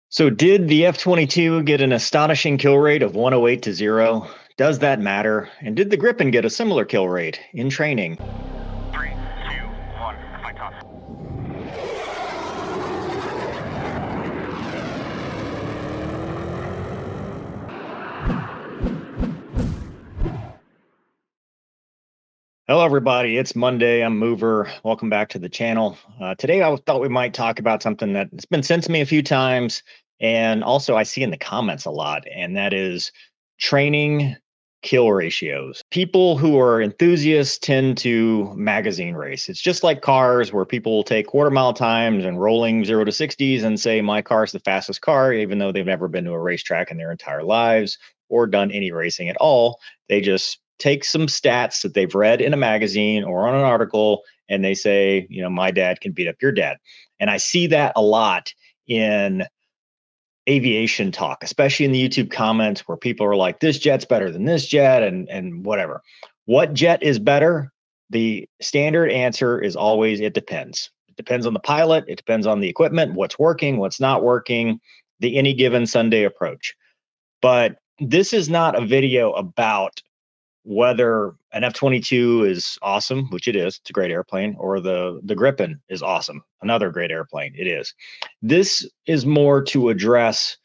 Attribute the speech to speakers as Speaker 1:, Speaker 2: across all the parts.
Speaker 1: So, did the F-22 get an astonishing kill rate of 108 to 0? Does that matter? And did the Gripen get a similar kill rate in training?
Speaker 2: Three, two, one, fight toss.
Speaker 1: Hello, everybody. It's Monday. I'm Mover. Welcome back to the channel. Today, I thought we might talk about something that's been sent to me a few times, and also I see in the comments a lot, and that is training kill ratios. People who are enthusiasts tend to magazine race. It's just like cars, where people will take quarter mile times and rolling 0 to 60s and say, my car is the fastest car, even though they've never been to a racetrack in their entire lives or done any racing at all. They just take some stats that they've read in a magazine or on an article, and they say, my dad can beat up your dad. And I see that a lot in aviation talk, especially in the YouTube comments, where people are like, this jet's better than this jet, and whatever. What jet is better? The standard answer is always, it depends. It depends on the pilot. It depends on the equipment, what's working, what's not working, the any given Sunday approach. But this is not a video about whether an F-22 is awesome, which it is, it's a great airplane, or the Gripen is awesome, another great airplane, it is. This is more to address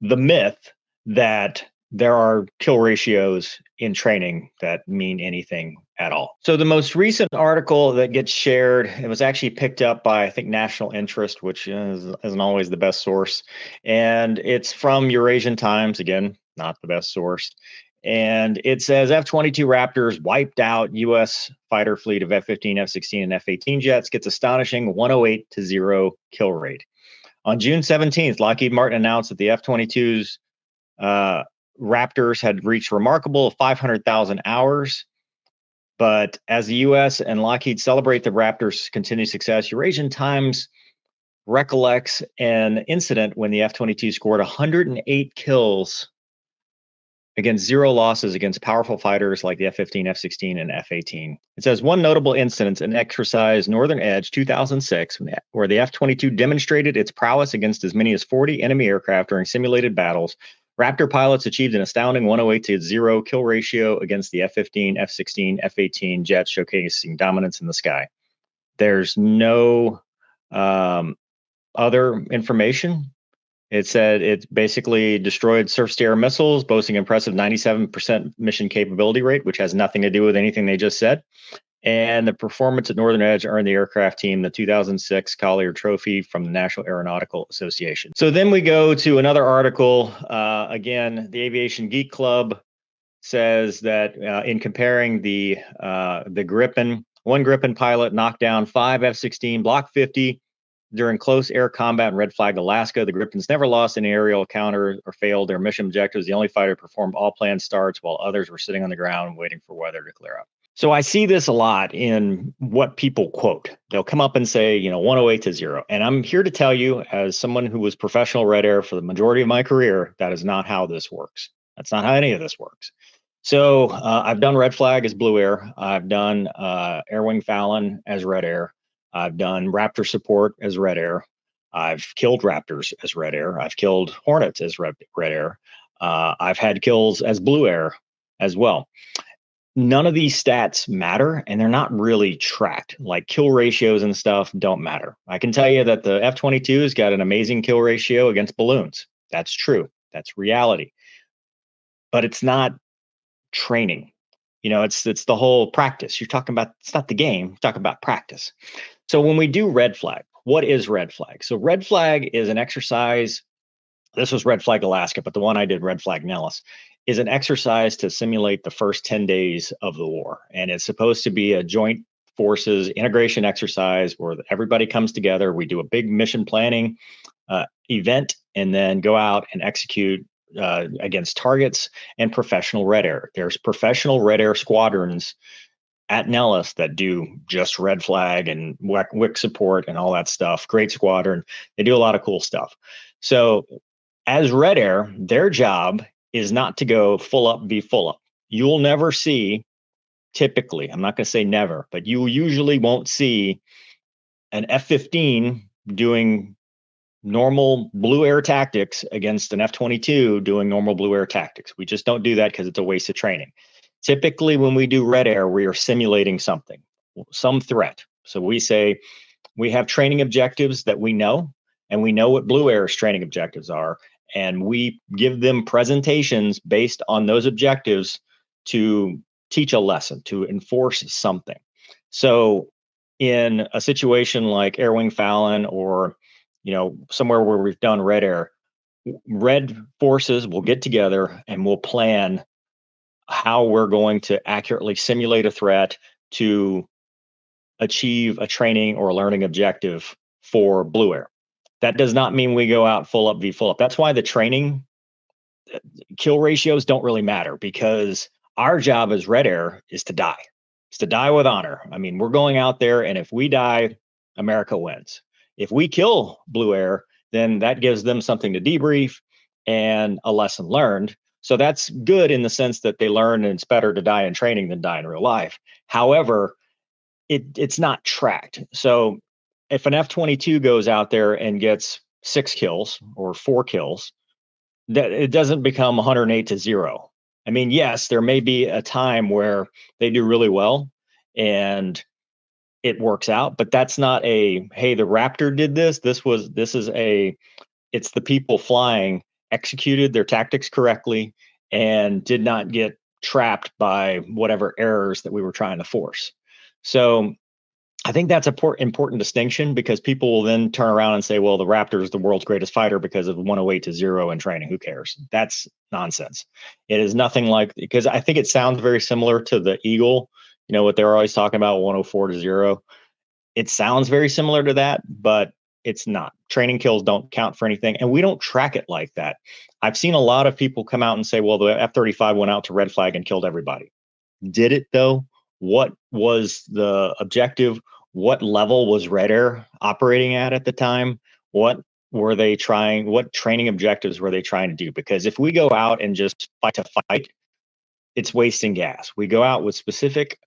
Speaker 1: the myth that there are kill ratios in training that mean anything at all. So the most recent article that gets shared, it was actually picked up by, I think, National Interest, which isn't always the best source. And it's from Eurasian Times, again, not the best source. And it says F-22 Raptors wiped out U.S. fighter fleet of F-15, F-16, and F-18 jets, gets astonishing 108 to 0 kill rate. On June 17th, Lockheed Martin announced that the F-22's Raptors had reached remarkable 500,000 hours. But as the U.S. and Lockheed celebrate the Raptors' continued success, Eurasian Times recollects an incident when the F-22 scored 108 kills against 0 losses against powerful fighters like the F-15, F-16, and F-18. It says one notable incident in exercise Northern Edge 2006, where the F-22 demonstrated its prowess against as many as 40 enemy aircraft during simulated battles. Raptor pilots achieved an astounding 108 to 0 kill ratio against the F-15, F-16, F-18 jets, showcasing dominance in the sky. There's no other information. It said it basically destroyed surface-to-air missiles, boasting impressive 97% mission capability rate, which has nothing to do with anything they just said. And the performance at Northern Edge earned the aircraft team the 2006 Collier Trophy from the National Aeronautical Association. So then we go to another article. Again, the Aviation Geek Club says that in comparing the Gripen, one Gripen pilot knocked down 5 F-16 Block 50 during close air combat in Red Flag, Alaska. The Gripens never lost an aerial encounter or failed their mission objectives. The only fighter performed all planned starts while others were sitting on the ground waiting for weather to clear up. So I see this a lot in what people quote. They'll come up and say, 108 to 0. And I'm here to tell you, as someone who was professional red air for the majority of my career, that is not how this works. That's not how any of this works. So I've done Red Flag as blue air. I've done Air Wing Fallon as red air. I've done Raptor support as red air. I've killed Raptors as red air. I've killed Hornets as red air. I've had kills as blue air as well. None of these stats matter, and they're not really tracked. Like kill ratios and stuff don't matter. I can tell you that the F-22 has got an amazing kill ratio against balloons. That's true. That's reality. But it's not training. It's the whole practice. You're talking about, it's not the game, you're talking about practice. So when we do red flag, what is red flag? So red flag is an exercise. This was Red Flag Alaska, but the one I did, Red Flag Nellis, is an exercise to simulate the first 10 days of the war. And it's supposed to be a joint forces integration exercise where everybody comes together. We do a big mission planning event and then go out and execute against targets and professional red air. There's professional red air squadrons at Nellis that do just red flag and WIC support and all that stuff. Great squadron. They do a lot of cool stuff. So as red air, their job is not to go full up, be full up. You'll never see, typically, I'm not going to say never, but you usually won't see an F-15 doing normal blue air tactics against an F-22 doing normal blue air tactics. We just don't do that because it's a waste of training. Typically, when we do red air, we are simulating something, some threat. So we say we have training objectives that we know, and we know what blue air's training objectives are, and we give them presentations based on those objectives to teach a lesson, to enforce something. So in a situation like Air Wing Fallon, or somewhere where we've done red air, red forces will get together and we'll plan how we're going to accurately simulate a threat to achieve a training or a learning objective for blue air. That does not mean we go out full up v full up. That's why the training kill ratios don't really matter, because our job as red air is to die. It's to die with honor. I mean, we're going out there, and if we die, America wins. If we kill blue air, then that gives them something to debrief and a lesson learned. So that's good in the sense that they learn, and it's better to die in training than die in real life. However, it's not tracked. So if an F-22 goes out there and gets 6 kills or 4 kills, that it doesn't become 108-0. I mean, yes, there may be a time where they do really well and it works out, but that's not a, hey, the Raptor did this. It's the people flying executed their tactics correctly and did not get trapped by whatever errors that we were trying to force. So I think that's an important distinction, because people will then turn around and say, well, the Raptor is the world's greatest fighter because of 108-0 in training. Who cares? That's nonsense. It is nothing like, because I think it sounds very similar to the Eagle, what they're always talking about, 104-0. It sounds very similar to that, but it's not. Training kills don't count for anything, and we don't track it like that. I've seen a lot of people come out and say, well, the F-35 went out to red flag and killed everybody. Did it though? What was the objective? What level was red air operating at the time? What were they trying? What training objectives were they trying to do? Because if we go out and just fight to fight, it's wasting gas. We go out with specific,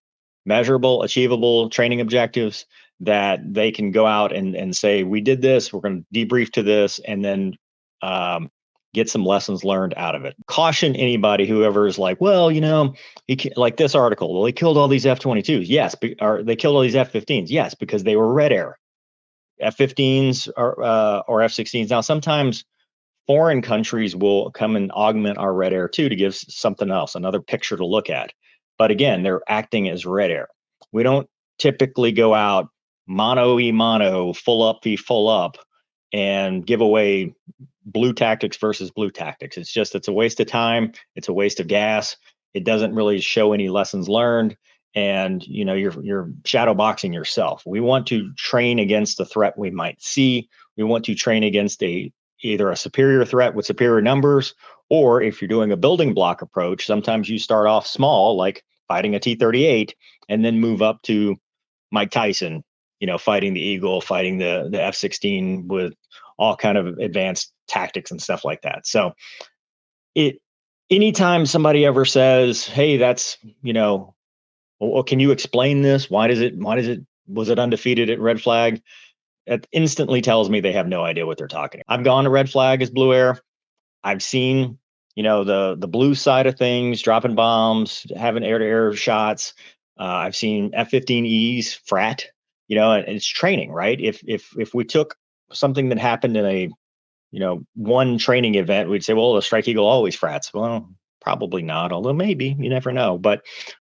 Speaker 1: measurable, achievable training objectives that they can go out and say, we did this, we're going to debrief to this, and then get some lessons learned out of it. Caution anybody, whoever is like, well, like this article, well, they killed all these F-22s. Yes. Or they killed all these F-15s. Yes, because they were red air. F-15s or F-16s. Now, sometimes foreign countries will come and augment our red air too, to give something else, another picture to look at. But again, they're acting as red air. We don't typically go out mono, full up v full up, and give away blue tactics versus blue tactics. It's a waste of time. It's a waste of gas. It doesn't really show any lessons learned. And you're shadow boxing yourself. We want to train against the threat we might see. We want to train against either a superior threat with superior numbers, or if you're doing a building block approach, sometimes you start off small, like fighting a T-38, and then move up to Mike Tyson, fighting the Eagle, fighting the F-16 with all kind of advanced tactics and stuff like that. So anytime somebody ever says, hey, that's, well, can you explain this? Was it undefeated at red flag? That instantly tells me they have no idea what they're talking about. I've gone to red flag as blue air. I've seen, the blue side of things, dropping bombs, having air-to-air shots. I've seen F-15Es frat, and it's training, right? If we took something that happened in a, one training event, we'd say, well, the Strike Eagle always frats. Well, probably not, although maybe, you never know. But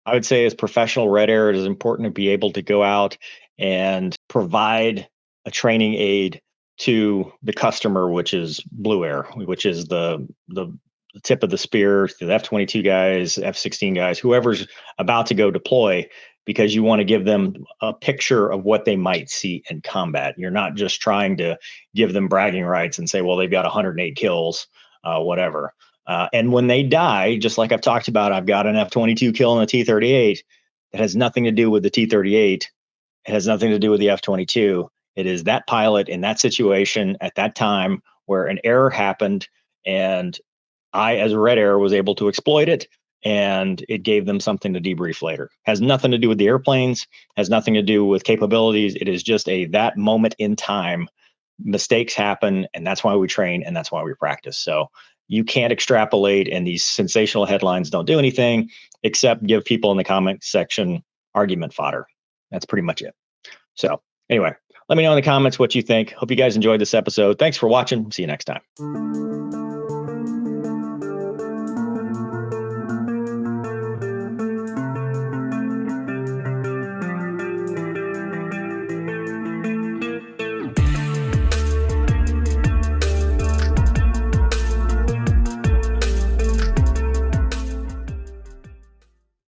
Speaker 1: I would say as professional red air, it is important to be able to go out and provide a training aid to the customer, which is blue air, which is the tip of the spear, the F-22 guys, F-16 guys, whoever's about to go deploy, because you want to give them a picture of what they might see in combat. You're not just trying to give them bragging rights and say, well, they've got 108 kills, whatever. And when they die, just like I've talked about, I've got an F-22 kill in a T-38. It has nothing to do with the T-38. It has nothing to do with the F-22. It is that pilot in that situation at that time where an error happened, and I, as a red air, was able to exploit it, and it gave them something to debrief later. Has nothing to do with the airplanes, has nothing to do with capabilities. It is just that moment in time mistakes happen, and that's why we train, and that's why we practice. So you can't extrapolate, and these sensational headlines don't do anything except give people in the comment section argument fodder. That's pretty much it. So anyway, let me know in the comments what you think. Hope you guys enjoyed this episode. Thanks for watching. See you next time.